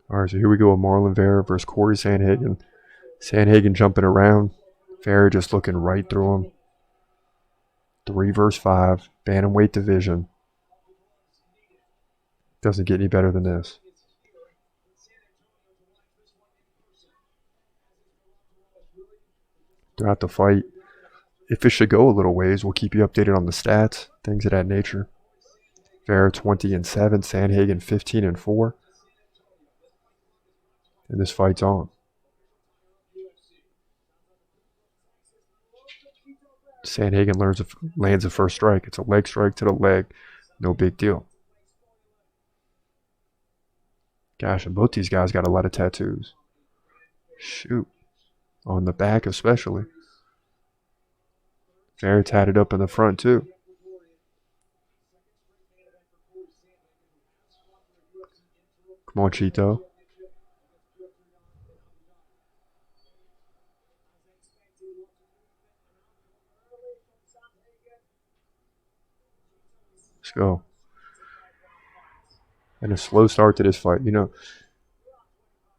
All right, so here we go with Marlon Vera versus Cory Sandhagen. Sandhagen jumping around. Vera just looking right through him. 3 versus 5. Bantamweight division. Doesn't get any better than this. Throughout the fight, if it should go a little ways, we'll keep you updated on the stats, things of that nature. Vera 20-7, Sandhagen 15-4. And this fight's on. Sandhagen lands a first strike. It's a leg strike to the leg. No big deal. Gosh, and both these guys got a lot of tattoos. Shoot. On the back especially. Vera tatted up in the front too. Come on, Cheeto. Let's go. And a slow start to this fight, you know.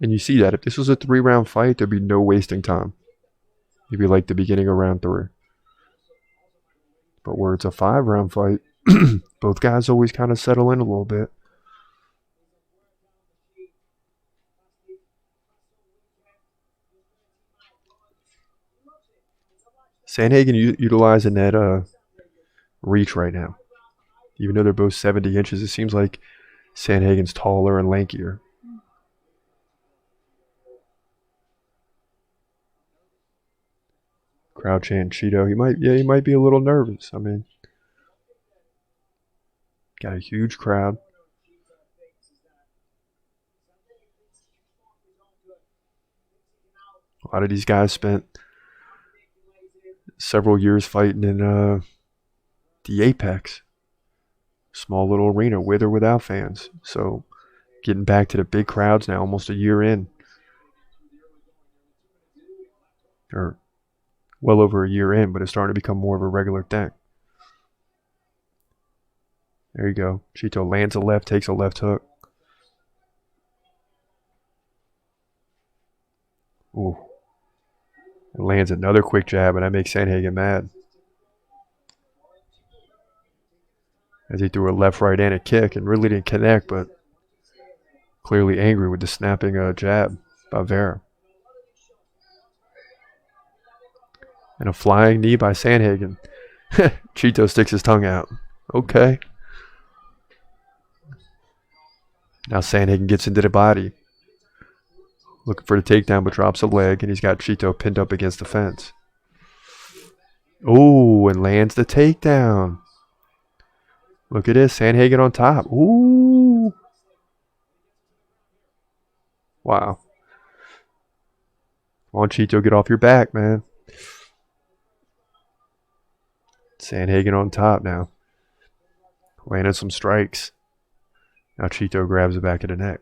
And you see that if this was a 3-round fight, there'd be no wasting time. It'd be like the beginning of round 3. But where it's a 5-round fight, both guys always kind of settle in a little bit. Sandhagen utilizing that reach right now. Even though they're both 70 inches, it seems like Sandhagen's taller and lankier. Crowd chant Cheeto. He might be a little nervous. I mean, got a huge crowd. A lot of these guys spent several years fighting in the Apex. Small little arena with or without fans. So getting back to the big crowds now, almost a year in. Or well over a year in, but it's starting to become more of a regular thing. There you go. Cheeto lands a left, takes a left hook. Ooh. And lands another quick jab, and that makes Sandhagen mad. As he threw a left, right, and a kick, and really didn't connect, but clearly angry with the snapping jab by Vera. And a flying knee by Sandhagen. Cheeto sticks his tongue out. Okay. Now Sandhagen gets into the body. Looking for the takedown, but drops a leg, and he's got Cheeto pinned up against the fence. Oh, and lands the takedown. Look at this, Sandhagen on top. Ooh. Wow. Come on, Cheeto, get off your back, man. Sandhagen on top now. Landed some strikes. Now Cheeto grabs the back of the neck.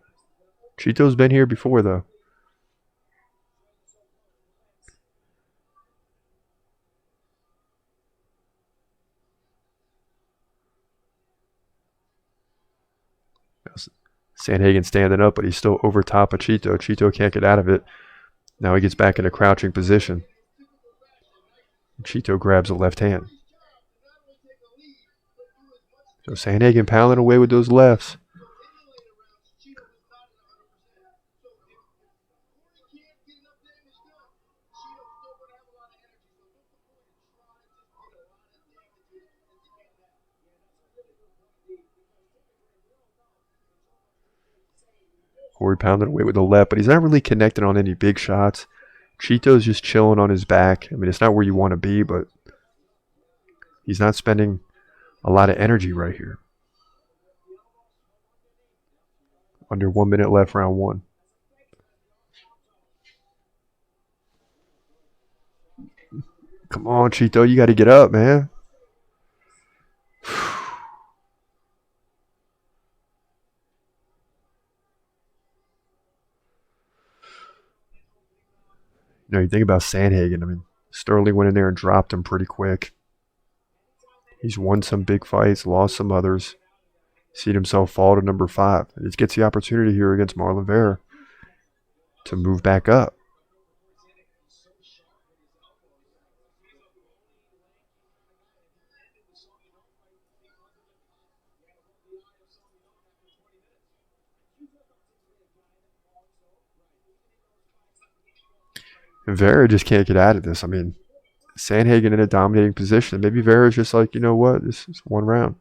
Cheeto's been here before, though. Sandhagen standing up, but he's still over top of Cheeto. Cheeto can't get out of it. Now he gets back in a crouching position. Cheeto grabs a left hand. So Sandhagen pounding away with those lefts. Cory pounding away with the left, but he's not really connecting on any big shots. Cheeto's just chilling on his back. I mean, it's not where you want to be, but he's not spending a lot of energy right here. Under 1 minute left, round 1. Come on, Cheeto, you got to get up, man. You know, you think about Sandhagen. I mean, Sterling went in there and dropped him pretty quick. He's won some big fights, lost some others. Seen himself fall to number 5. He gets the opportunity here against Marlon Vera. to move back up. And Vera just can't get out of this. I mean, Sandhagen in a dominating position. Maybe Vera's just like, you know what? This is one round.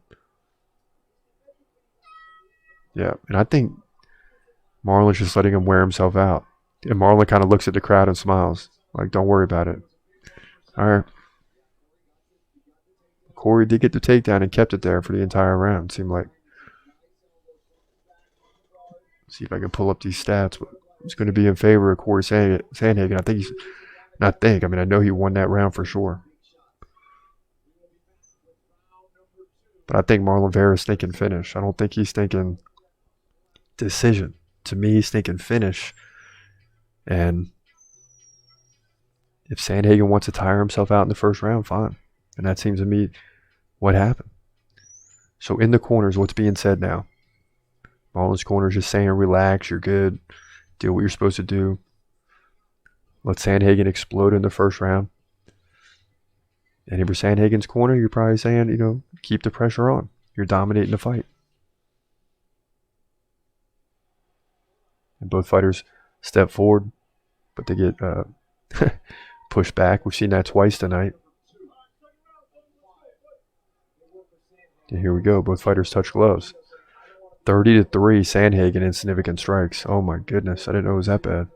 Yeah, and I think Marlon's just letting him wear himself out. And Marlon kind of looks at the crowd and smiles. Like, don't worry about it. All right. Cory did get the takedown and kept it there for the entire round, seemed like. See if I can pull up these stats. It's going to be in favor of Cory Sandhagen. I think he's not think. I mean, I know he won that round for sure. But I think Marlon Vera is thinking finish. I don't think he's thinking decision. To me, he's thinking finish. And if Sandhagen wants to tire himself out in the first round, fine. And that seems to me what happened. So in the corners, what's being said now? Marlon's corner is just saying, relax, you're good. Do what you're supposed to do. Let Sandhagen explode in the first round. And if you're Sandhagen's corner, you're probably saying, you know, keep the pressure on. You're dominating the fight. And both fighters step forward, but they get pushed back. We've seen that twice tonight. And here we go. Both fighters touch gloves. 30-3, Sandhagen in significant strikes. Oh my goodness, I didn't know it was that bad.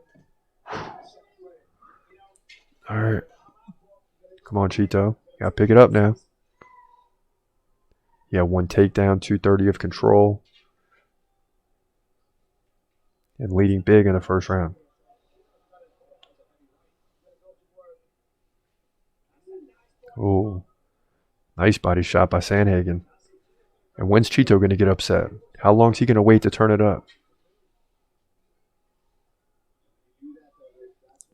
All right. Come on, Chito. You got to pick it up now. Yeah, 1 takedown, 230 of control. And leading big in the first round. Oh, nice body shot by Sandhagen. And when's Chito going to get upset? How long is he going to wait to turn it up?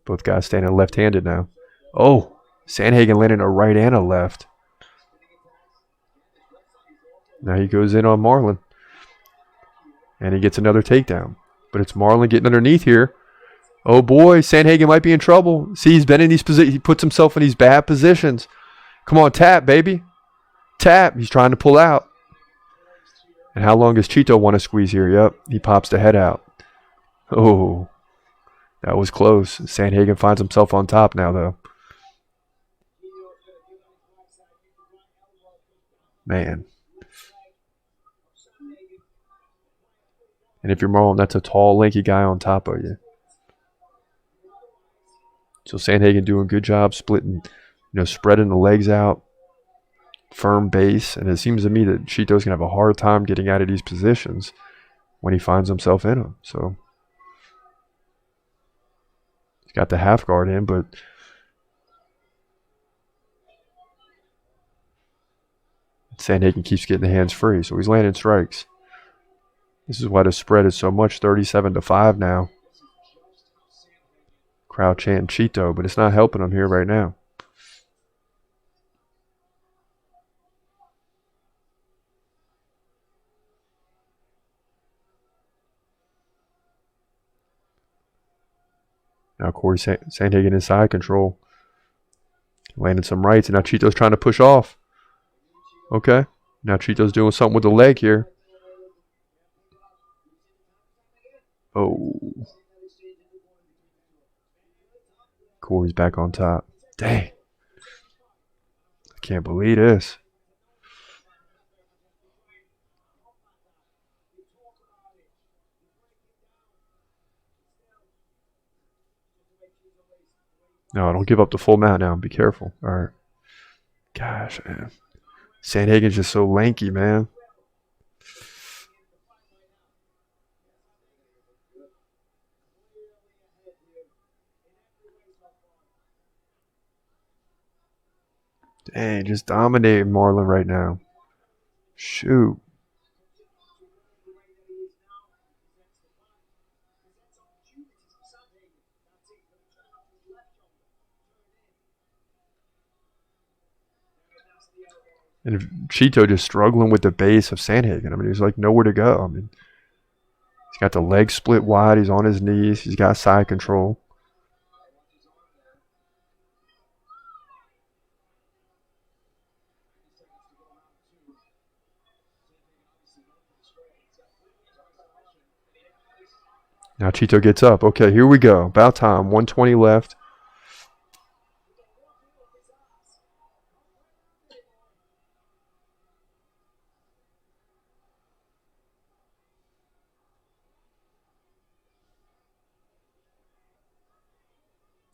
Both guys standing left-handed now. Oh, Sandhagen landing a right and a left. Now he goes in on Marlon. And he gets another takedown. But it's Marlon getting underneath here. Oh boy, Sandhagen might be in trouble. See, he's been in these positions. He puts himself in these bad positions. Come on, tap, baby. Tap. He's trying to pull out. And how long does Chito want to squeeze here? Yep, he pops the head out. Oh, that was close. Sandhagen finds himself on top now, though. Man. And if you're Marlon, that's a tall, lanky guy on top of you. So Sandhagen doing a good job splitting, spreading the legs out. Firm base. And it seems to me that Chito's going to have a hard time getting out of these positions when he finds himself in them. So he's got the half guard in, but Sandhagen keeps getting the hands free. So he's landing strikes. This is why the spread is so much, 37-5 now. Crowd chanting Chito, but it's not helping him here right now. Now Cory Sandhagen in side control. Landing some rights, and now Chito's trying to push off. Okay. Now Chito's doing something with the leg here. Oh. Cory's back on top. Dang. I can't believe this. No, don't give up the full mount now. Be careful. All right. Gosh, man. Sandhagen's just so lanky, man. Dang, just dominating Marlon right now. Shoot. And Chito just struggling with the base of Sandhagen. I mean, he's like nowhere to go. I mean, he's Got the leg split wide. He's on his knees. He's got side control. Now Chito gets up. Okay, here we go. About time. 120 left.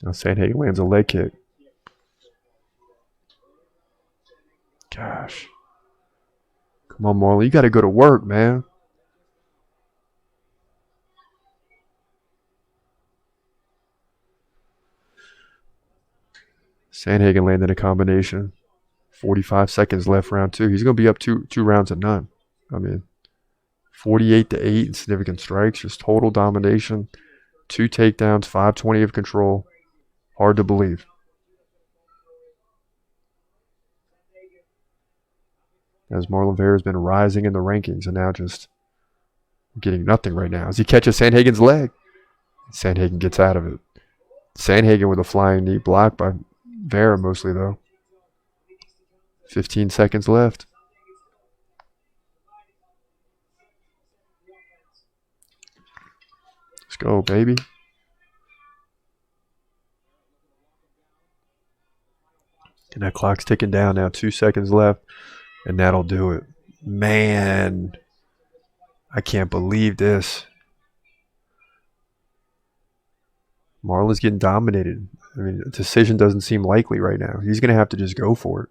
Now Sandhagen lands a leg kick. Gosh. Come on, Marlon. You got to go to work, man. Sandhagen landed a combination. 45 seconds left, round 2. He's going to be up two rounds to none. I mean, 48-8 in significant strikes. Just total domination. 2 takedowns, 520 of control. Hard to believe. As Marlon Vera has been rising in the rankings and now just getting nothing right now. As he catches Sandhagen's leg, Sandhagen gets out of it. Sandhagen with a flying knee, blocked by Vera mostly though. 15 seconds left. Let's go, baby. And that clock's ticking down now. 2 seconds left. And that'll do it. Man, I can't believe this. Marlon's getting dominated. I mean, a decision doesn't seem likely right now. He's going to have to just go for it.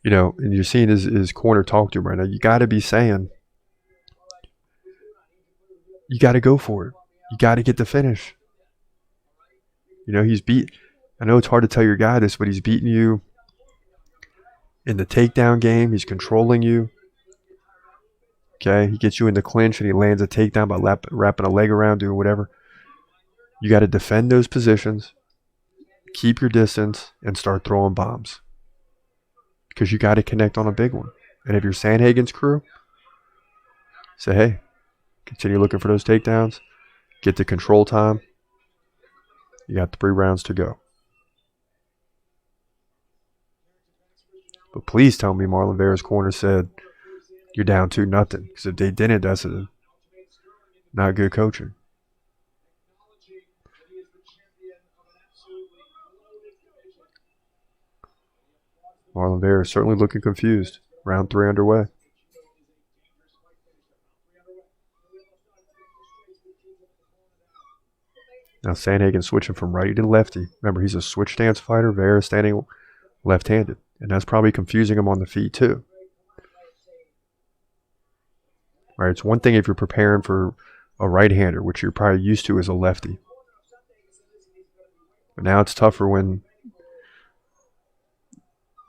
You know, and you're seeing his corner talk to him right now. You got to be saying, you got to go for it. You got to get the finish. You know, he's beat. I know it's hard to tell your guy this, but he's beating you in the takedown game. He's controlling you. Okay, he gets you in the clinch and he lands a takedown by wrapping a leg around, doing whatever. You got to defend those positions, keep your distance, and start throwing bombs. Because you got to connect on a big one. And if you're Sandhagen's crew, say, hey, continue looking for those takedowns. Get the control time. You got 3 rounds to go. But please tell me Marlon Vera's corner said you're down 2-0. Because if they didn't, that's not good coaching. Marlon Vera is certainly looking confused. Round 3 underway. Now Sandhagen switching from righty to lefty. Remember, he's a switch stance fighter. Vera standing left-handed. And that's probably confusing him on the feet too. Right, it's one thing if you're preparing for a right-hander, which you're probably used to as a lefty. But now it's tougher when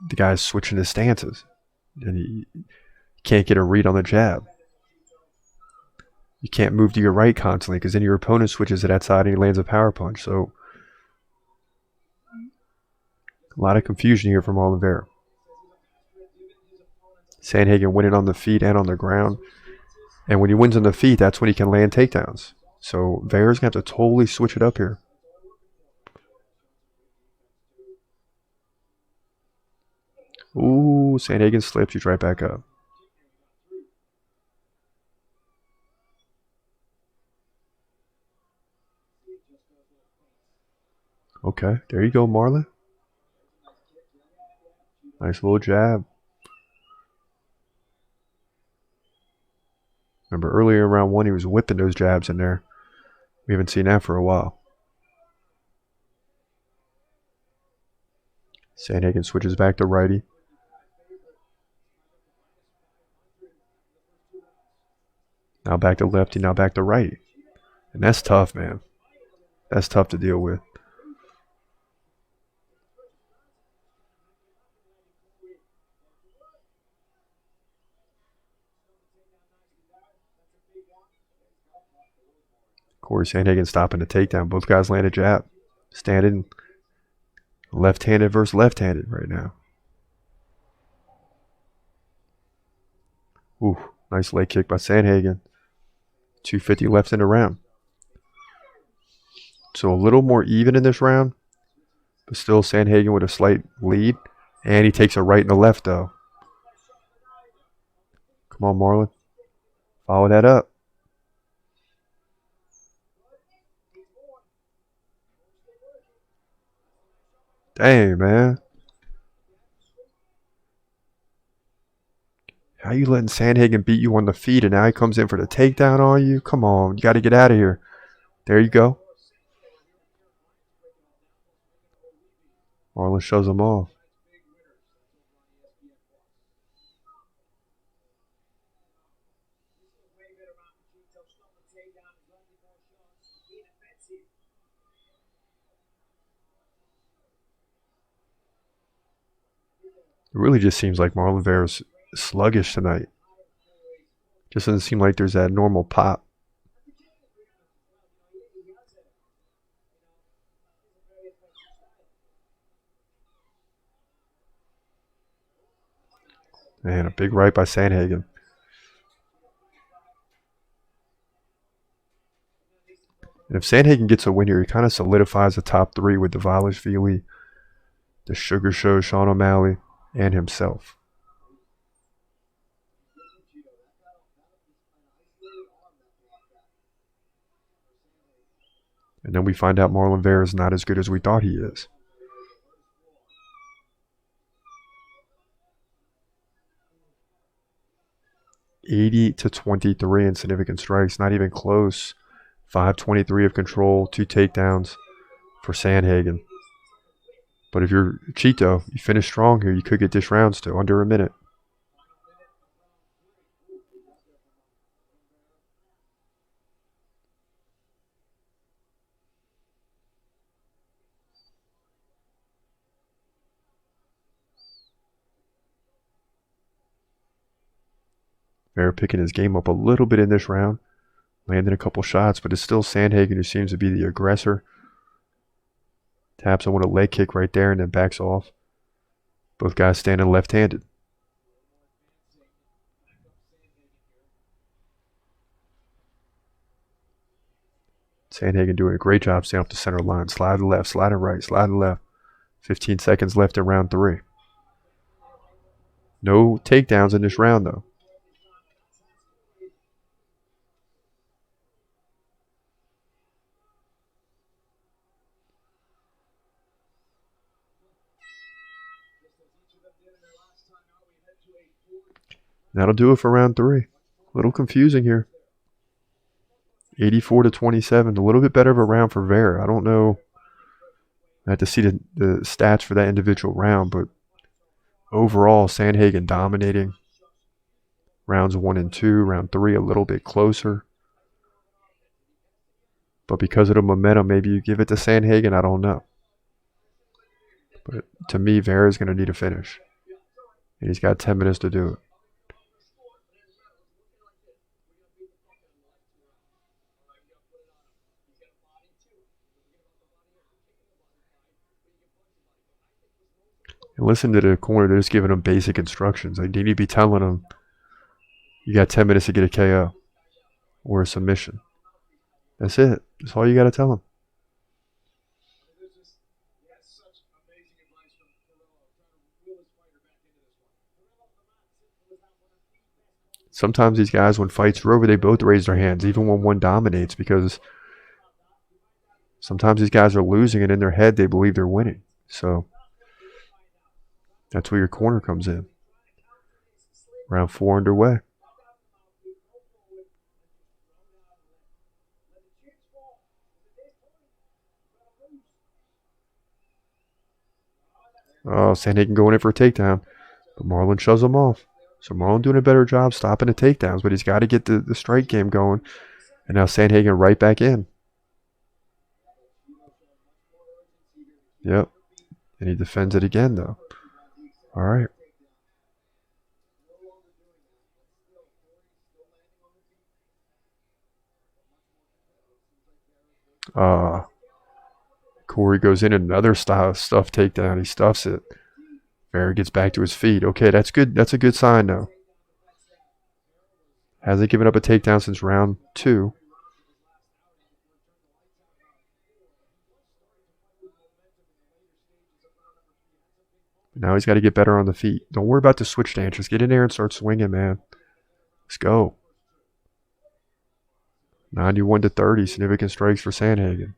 the guy's switching his stances. And you can't get a read on the jab. You can't move to your right constantly because then your opponent switches to that side and he lands a power punch. So a lot of confusion here from Marlon Vera. Sandhagen winning on the feet and on the ground. And when he wins on the feet, that's when he can land takedowns. So Vera's going to have to totally switch it up here. Ooh, Sandhagen slips. He's right back up. Okay, there you go, Marlon. Nice little jab. Remember earlier in round 1, he was whipping those jabs in there. We haven't seen that for a while. Sandhagen switches back to righty. Now back to lefty, now back to righty. And that's tough, man. That's tough to deal with. Cory Sandhagen stopping the takedown. Both guys landed jab. Standing left-handed versus left-handed right now. Ooh, nice leg kick by Sandhagen. 2:50 left in the round. So a little more even in this round, but still Sandhagen with a slight lead. And he takes a right and a left, though. Come on, Marlon. Follow that up. Dang, man. How you letting Sandhagen beat you on the feet and now he comes in for the takedown on you? Come on, you got to get out of here. There you go. Marlon shows him off. It really just seems like Marlon Vera's sluggish tonight. Just doesn't seem like there's that normal pop. Man, a big right by Sandhagen. And if Sandhagen gets a win here, he kind of solidifies the top three with Dvalishvili, the Sugar Show, Sean O'Malley, and himself. And then we find out Marlon Vera is not as good as we thought he is. $80-23 in significant strikes, not even close. 5:23 of control, 2 takedowns for Sandhagen. But if you're Chito, you finish strong here, you could get this rounds to under a minute. Vera picking his game up a little bit in this round. Landing a couple shots, but it's still Sandhagen who seems to be the aggressor. Taps on with a leg kick right there and then backs off. Both guys standing left-handed. Sandhagen doing a great job staying off the center line. Sliding left, sliding right, sliding left. 15 seconds left in round 3. No takedowns in this round, though. That'll do it for round 3. A little confusing here. 84-27. A little bit better of a round for Vera. I don't know. I have to see the stats for that individual round, but overall, Sandhagen dominating. Rounds 1 and 2. Round 3 a little bit closer. But because of the momentum, maybe you give it to Sandhagen. I don't know. But to me, Vera's going to need a finish. And he's got 10 minutes to do it. And listen to the corner. They're just giving him basic instructions. Like, they need to be telling him, you got 10 minutes to get a KO or a submission. That's it. That's all you got to tell him. Sometimes these guys, when fights are over, they both raise their hands, even when one dominates, because sometimes these guys are losing, and in their head, they believe they're winning. So that's where your corner comes in. Round 4 underway. Oh, Sandhagen going in for a takedown, but Marlon shoves him off. So Marlon doing a better job stopping the takedowns, but he's got to get the strike game going. And now Sandhagen right back in. Yep. And he defends it again, though. All right. Cory goes in another stuff takedown. He stuffs it. Vera gets back to his feet. Okay, that's good. That's a good sign, though. Hasn't given up a takedown since round 2. Now he's got to get better on the feet. Don't worry about the switch stance. Just get in there and start swinging, man. Let's go. 91-30, significant strikes for Sandhagen.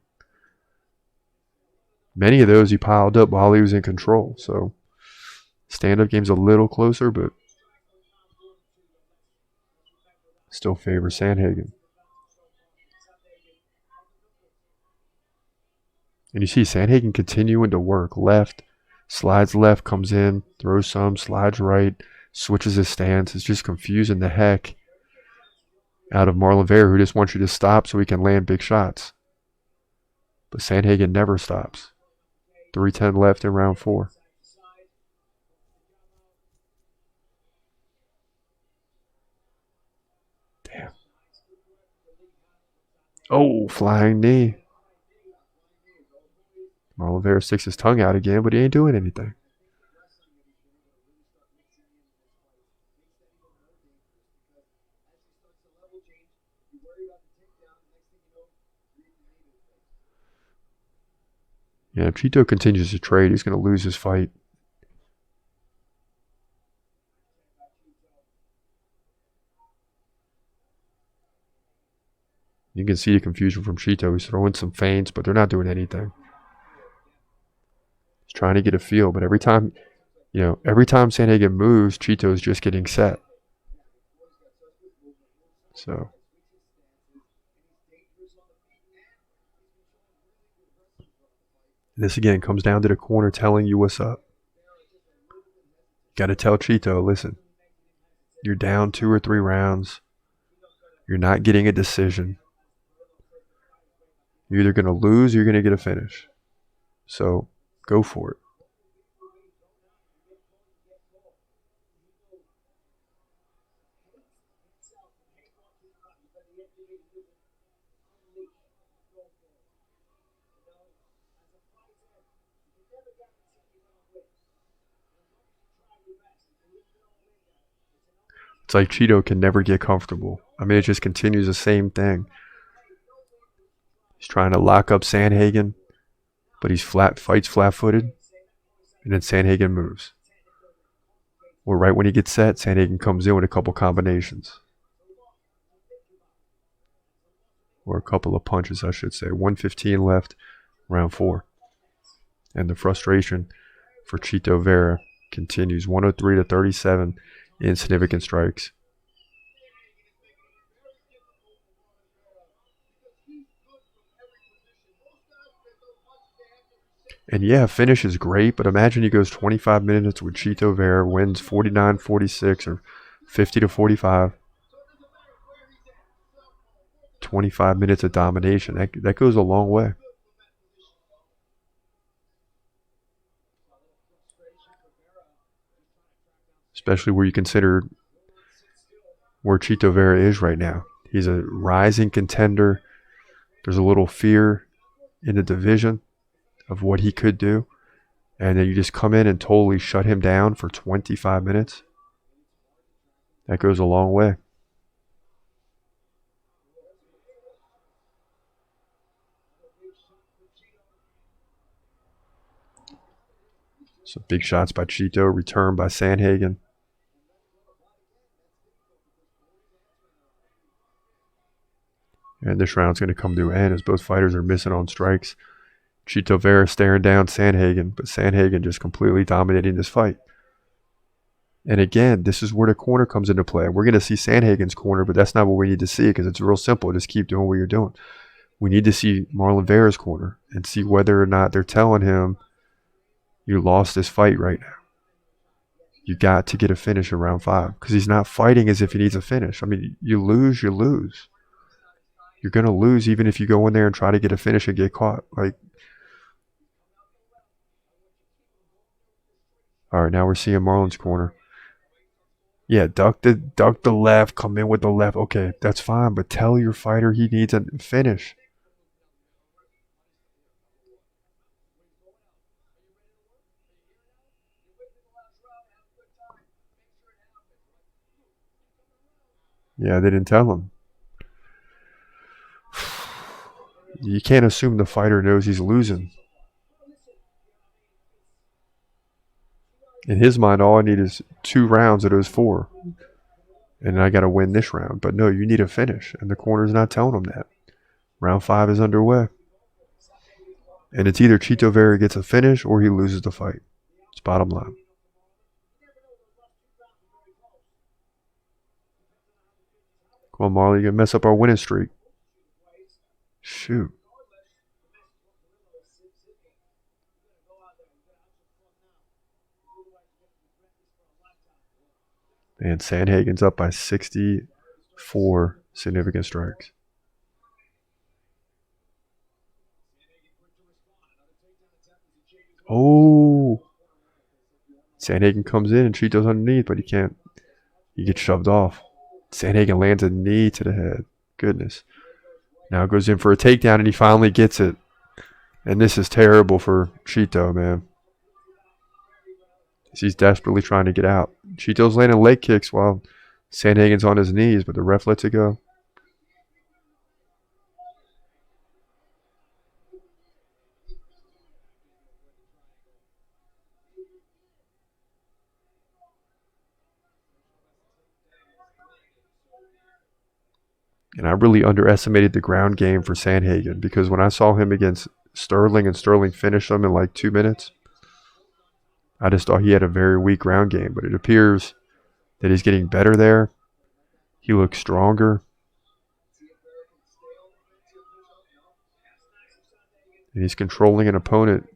Many of those he piled up while he was in control. So stand-up game's a little closer, but still favors Sandhagen. And you see Sandhagen continuing to work. Left, slides left, comes in, throws some, slides right, switches his stance. It's just confusing the heck out of Marlon Vera, who just wants you to stop so he can land big shots. But Sandhagen never stops. 3:10 left in round 4. Damn. Oh, flying knee. Marlon Vera sticks his tongue out again, but he ain't doing anything. Yeah, if Chito continues to trade, he's going to lose his fight. You can see the confusion from Chito. He's throwing some feints, but they're not doing anything. He's trying to get a feel, but every time Sandhagen moves, Chito's just getting set. So this again comes down to the corner telling you what's up. Got to tell Chito, listen, you're down 2 or 3 rounds. You're not getting a decision. You're either going to lose or you're going to get a finish. So go for it. It's like Chito can never get comfortable. I mean, it just continues the same thing. He's trying to lock up Sandhagen, but fights flat-footed, and then Sandhagen moves. Or right when he gets set, Sandhagen comes in with a couple combinations. Or a couple of punches, I should say. 1:15 left, round 4. And the frustration for Chito Vera continues. 103-37 in significant strikes. And yeah, finish is great, but imagine he goes 25 minutes with Chito Vera, wins 49-46 or 50-45. 25 minutes of domination. That goes a long way. Especially where you consider where Chito Vera is right now. He's a rising contender. There's a little fear in the division of what he could do. And then you just come in and totally shut him down for 25 minutes. That goes a long way. So big shots by Chito, return by Sandhagen. And this round's going to come to an end as both fighters are missing on strikes. Chito Vera staring down Sandhagen, but Sandhagen just completely dominating this fight. And again, this is where the corner comes into play. We're going to see Sandhagen's corner, but that's not what we need to see because it's real simple. Just keep doing what you're doing. We need to see Marlon Vera's corner and see whether or not they're telling him you lost this fight right now. You got to get a finish in round 5 because he's not fighting as if he needs a finish. I mean, you lose, you lose. You're going to lose even if you go in there and try to get a finish and get caught. Like, all right, now we're seeing Marlon's corner. Yeah, duck the left, come in with the left. Okay, that's fine, but tell your fighter he needs a finish. Yeah, they didn't tell him. You can't assume the fighter knows he's losing. In his mind, all I need is 2 rounds of those 4. And I got to win this round. But no, you need a finish. And the corner's not telling him that. Round 5 is underway. And it's either Chito Vera gets a finish or he loses the fight. It's bottom line. Come on, Marlon, you're going to mess up our winning streak. Shoot. And Sandhagen's up by 64 significant strikes. Oh. Sandhagen comes in and Chito's underneath, but he can't. He gets shoved off. Sandhagen lands a knee to the head. Goodness. Now goes in for a takedown, and he finally gets it. And this is terrible for Chito, man. He's desperately trying to get out. Chito's landing leg kicks while Sandhagen's on his knees, but the ref lets it go. And I really underestimated the ground game for Sandhagen because when I saw him against Sterling and Sterling finished him in like 2 minutes, I just thought he had a very weak ground game. But it appears that he's getting better there. He looks stronger. And he's controlling an opponent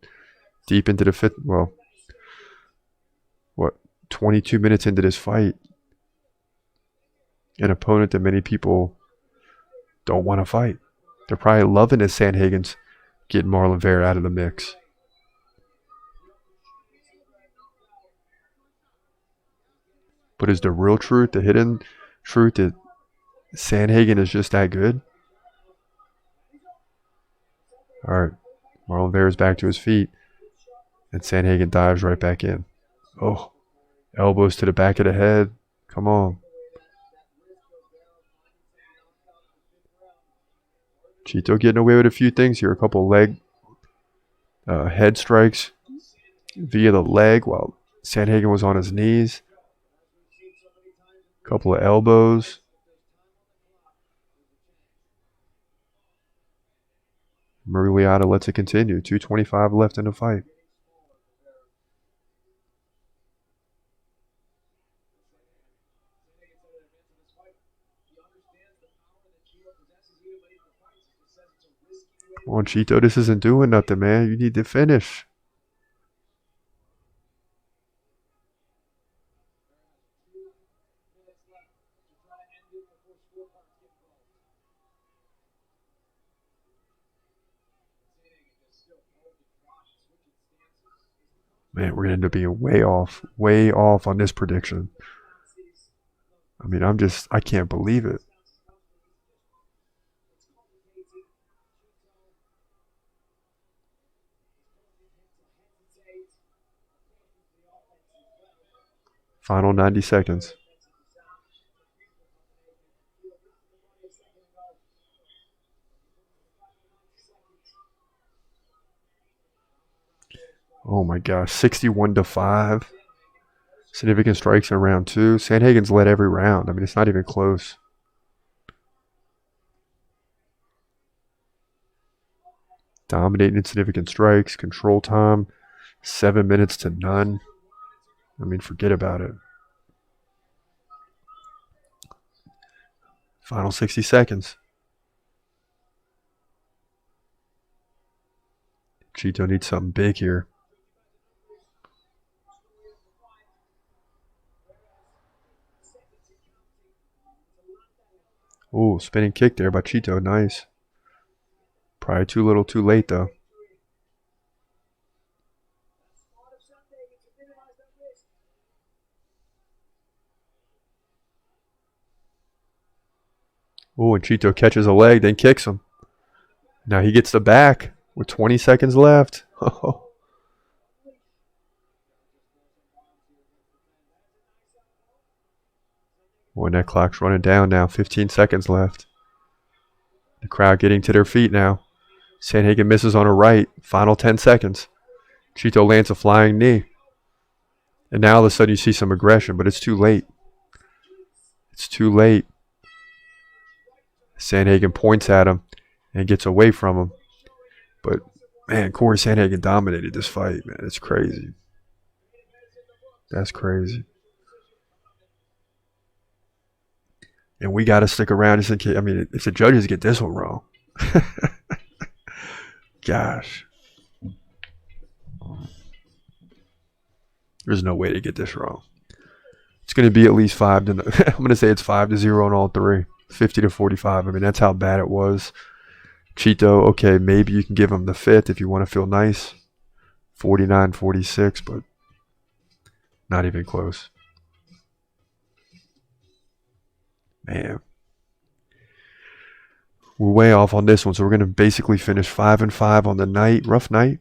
deep into the 22 minutes into this fight. An opponent that many people don't want to fight. They're probably loving this Sandhagen's getting Marlon Vera out of the mix. But is the real truth, the hidden truth, that Sandhagen is just that good? All right, Marlon Vera's back to his feet, and Sandhagen dives right back in. Oh, elbows to the back of the head. Come on. Chito getting away with a few things here. A couple leg head strikes via the leg while Sandhagen was on his knees. A couple of elbows. Murray lets it continue. 2:25 left in the fight. Come on, Chito, this isn't doing nothing, man. You need to finish. Man, we're going to end up being way off on this prediction. I mean, I can't believe it. Final 90 seconds. Oh my gosh, 61-5. Significant strikes in round 2. Sandhagen's led every round. I mean, it's not even close. Dominating in significant strikes. Control time, 7 minutes to none. I mean, forget about it. Final 60 seconds. Chito needs something big here. Ooh, spinning kick there by Chito. Nice. Probably too little too late, though. Ooh, and Chito catches a leg, then kicks him. Now he gets the back with 20 seconds left. Boy, that clock's running down now. 15 seconds left. The crowd getting to their feet now. Sandhagen misses on her right. Final 10 seconds. Chito lands a flying knee. And now all of a sudden you see some aggression, but it's too late. It's too late. Sandhagen points at him and gets away from him. But, man, Cory Sandhagen dominated this fight, man. It's crazy. That's crazy. And we got to stick around just in case. I mean, if the judges get this one wrong. Gosh. There's no way to get this wrong. It's going to be at least 5 to. I'm going to say it's 5-0 on all three. 50-45. I mean, that's how bad it was. Chito, okay, maybe you can give him the fifth if you want to feel nice. 49-46, but not even close. Man. We're way off on this one, so we're going to basically finish 5-5 on the night. Rough night.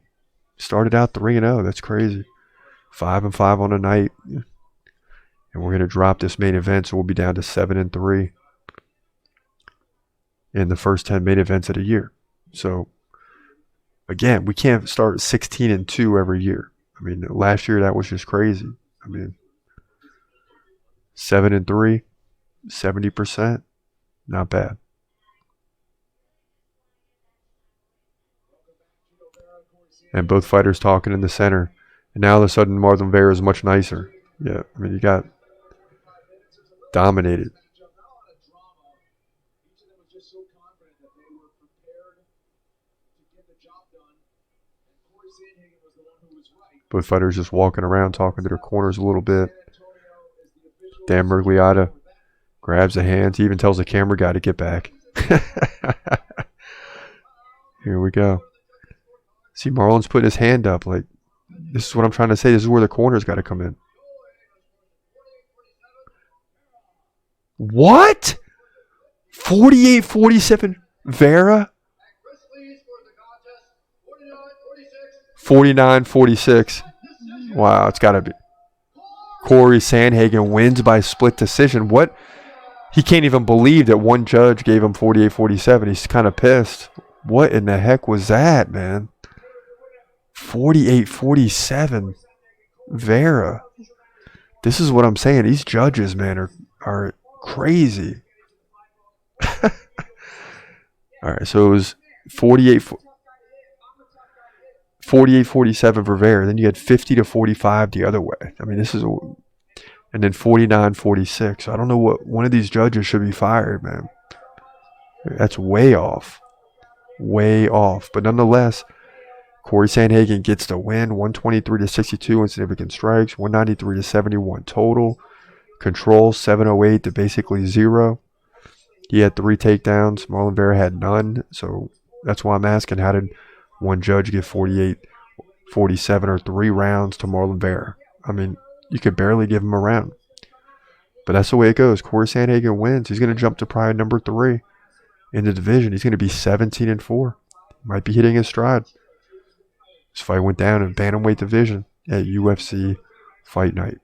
Started out 3-0. That's crazy. 5-5 on the night. And we're going to drop this main event, so we'll be down to 7-3 in the first 10 main events of the year. So, again, we can't start 16-2 every year. I mean, last year that was just crazy. I mean, 7-3, 70%, not bad. And both fighters talking in the center. And now all of a sudden Marlon Vera is much nicer. Yeah, I mean, you got dominated. Both fighters just walking around, talking to their corners a little bit. Dan Mergliotta grabs the hands. He even tells the camera guy to get back. Here we go. See, Marlon's putting his hand up. Like, this is what I'm trying to say. This is where the corner's got to come in. What? 48-47 Vera? 49-46. Wow, it's got to be. Cory Sandhagen wins by split decision. What? He can't even believe that one judge gave him 48-47. He's kind of pissed. What in the heck was that, man? 48-47 Vera. This is what I'm saying. These judges, man, are crazy. All right, so it was 48-47 for Vera. Then you had 50-45 the other way. I mean, this is and then 49-46. So I don't know what one of these judges should be fired, man. That's way off. Way off. But nonetheless, Cory Sandhagen gets the win, 123-62 in significant strikes, 193-71 total. Control, 708 to basically 0. He had 3 takedowns. Marlon Vera had none. So that's why I'm asking, how did one judge give 48-47 or 3 rounds to Marlon Vera? I mean, you could barely give him a round. But that's the way it goes. Cory Sandhagen wins. He's going to jump to probably number 3 in the division. He's going to be 17-4. Might be hitting his stride. This fight went down in bantamweight division at UFC Fight Night.